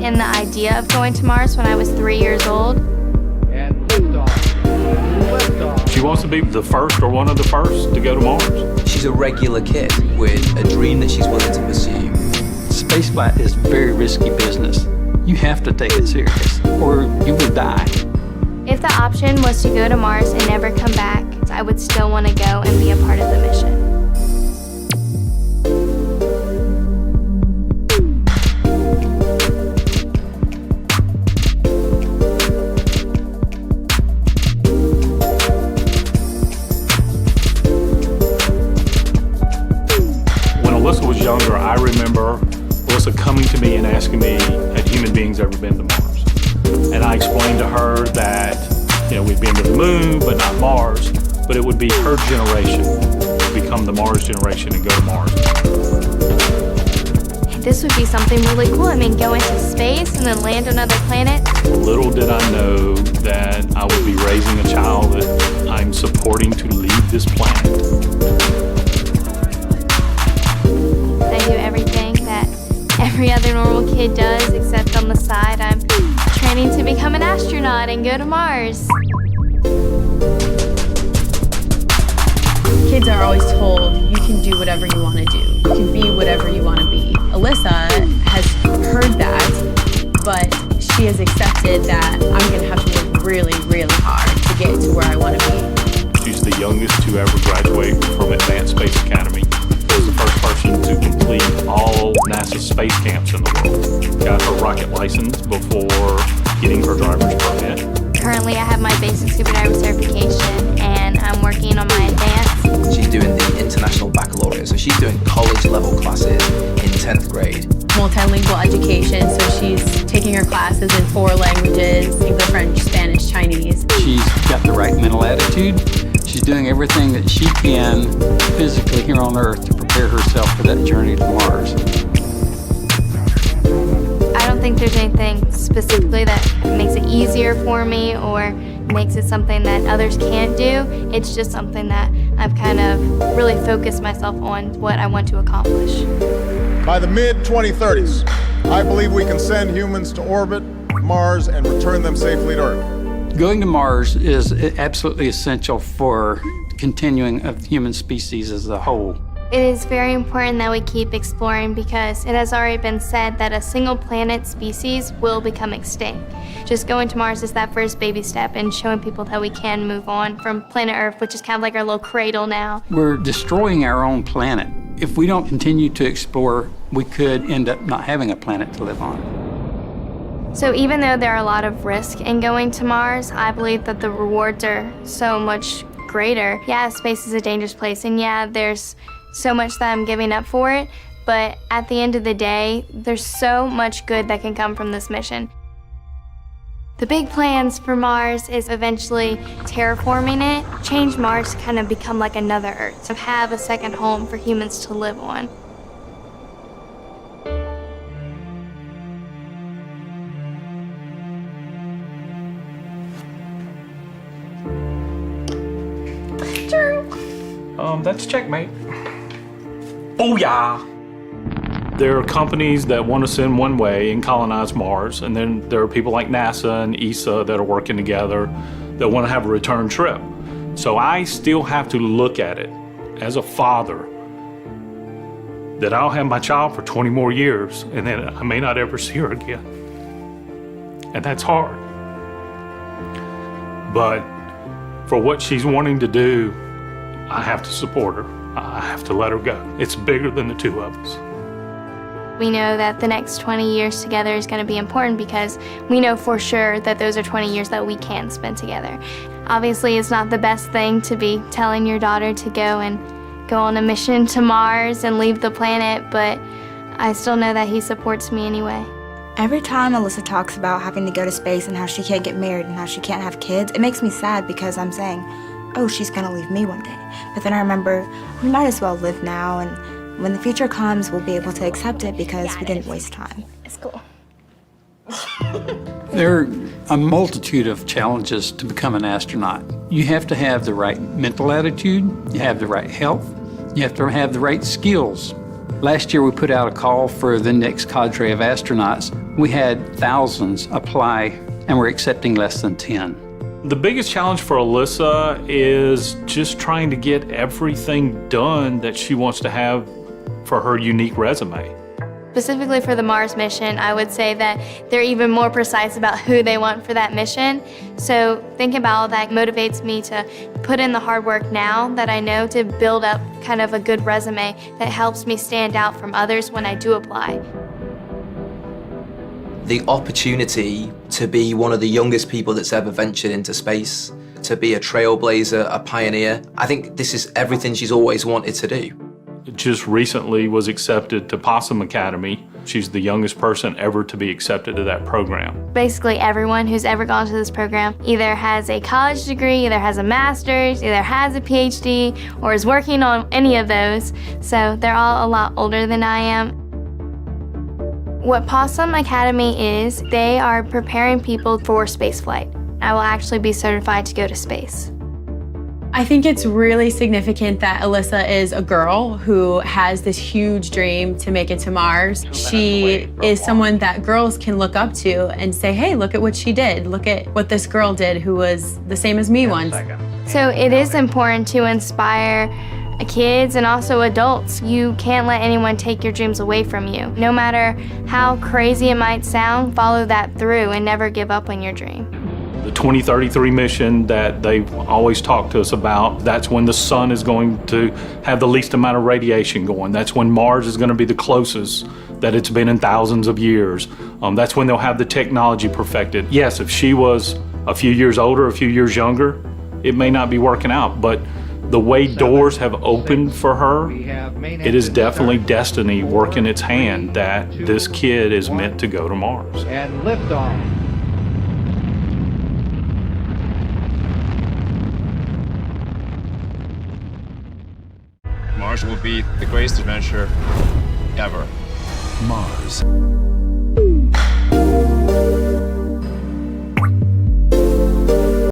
in the idea of going to Mars when I was 3 years old. And liftoff. Liftoff. She wants to be the first or one of the first to go to Mars. She's a regular kid with a dream that she's willing to pursue. Spaceflight is very risky business. You have to take it serious, or you will die. If the option was to go to Mars and never come back, I would still want to go and be a part of the mission. When Alyssa was younger, I remember Alyssa coming to me and asking me, had human beings ever been to Mars? And I explained to her that, we'd been to the moon, but not Mars, but it would be her generation to become the Mars generation and go to Mars. This would be something really cool. Go into space and then land on another planet. Little did I know that I would be raising a child that I'm supporting to leave this planet. I do everything that every other normal kid does, except on the side, I'm training to become an astronaut and go to Mars. Kids are always told, you can do whatever you want to do. You can be whatever you want to be. Alyssa has heard that, but she has accepted that I'm going to have to work really, really hard to get to where I want to be. She's the youngest to ever graduate from Advanced Space Academy. She was the first person to complete all NASA space camps in the world. Got her rocket license before getting her driver's permit. Currently, I have my basic scuba diver certification, and I'm working on my advanced. She's doing the International Baccalaureate, so she's doing college-level classes in 10th grade. Multilingual education, so she's taking her classes in 4 languages, English, French, Spanish, Chinese. She's got the right mental attitude. She's doing everything that she can physically here on Earth to prepare herself for that journey to Mars. I don't think there's anything specifically that makes it easier for me or makes it something that others can't do. It's just something that I've kind of really focused myself on what I want to accomplish. By the mid-2030s, I believe we can send humans to orbit Mars and return them safely to Earth. Going to Mars is absolutely essential for continuing of the human species as a whole. It is very important that we keep exploring because it has already been said that a single planet species will become extinct. Just going to Mars is that first baby step in showing people that we can move on from planet Earth, which is kind of like our little cradle now. We're destroying our own planet. If we don't continue to explore, we could end up not having a planet to live on. So even though there are a lot of risk in going to Mars, I believe that the rewards are so much greater. Yeah, space is a dangerous place, and yeah, there's so much that I'm giving up for it, but at the end of the day, there's so much good that can come from this mission. The big plans for Mars is eventually terraforming it, change Mars to kind of become like another Earth, to have a second home for humans to live on. That's checkmate. Booyah! There are companies that want to send one way and colonize Mars, and then there are people like NASA and ESA that are working together that want to have a return trip. So I still have to look at it as a father that I'll have my child for 20 more years, and then I may not ever see her again. And that's hard. But for what she's wanting to do, I have to support her. I have to let her go. It's bigger than the two of us. We know that the next 20 years together is going to be important because we know for sure that those are 20 years that we can spend together. Obviously, it's not the best thing to be telling your daughter to go on a mission to Mars and leave the planet, but I still know that he supports me anyway. Every time Alyssa talks about having to go to space and how she can't get married and how she can't have kids, it makes me sad because I'm saying, oh, she's gonna leave me one day. But then I remember, we might as well live now, and when the future comes, we'll be able to accept it because we didn't waste time. It's cool. There are a multitude of challenges to become an astronaut. You have to have the right mental attitude, you have the right health, you have to have the right skills. Last year we put out a call for the next cadre of astronauts. We had thousands apply and we're accepting less than 10. The biggest challenge for Alyssa is just trying to get everything done that she wants to have for her unique resume. Specifically for the Mars mission, I would say that they're even more precise about who they want for that mission. So thinking about all that motivates me to put in the hard work now that I know to build up kind of a good resume that helps me stand out from others when I do apply. The opportunity to be one of the youngest people that's ever ventured into space, to be a trailblazer, a pioneer, I think this is everything she's always wanted to do. Just recently was accepted to Possum Academy. She's the youngest person ever to be accepted to that program. Basically everyone who's ever gone to this program either has a college degree, either has a master's, either has a PhD, or is working on any of those. So they're all a lot older than I am. What Possum Academy is, they are preparing people for spaceflight. I will actually be certified to go to space. I think it's really significant that Alyssa is a girl who has this huge dream to make it to Mars. She is someone that girls can look up to and say, hey, look at what she did. Look at what this girl did who was the same as me once. So it is important to inspire kids and also adults. You can't let anyone take your dreams away from you. No matter how crazy it might sound, follow that through and never give up on your dream. The 2033 mission that they always talk to us about, that's when the sun is going to have the least amount of radiation going. That's when Mars is going to be the closest that it's been in thousands of years. That's when they'll have the technology perfected. Yes, if she was a few years older, a few years younger, it may not be working out, but the way doors have opened for her, it is definitely destiny working its hand that this kid is meant to go to Mars. And liftoff. Mars will be the greatest adventure ever. Mars.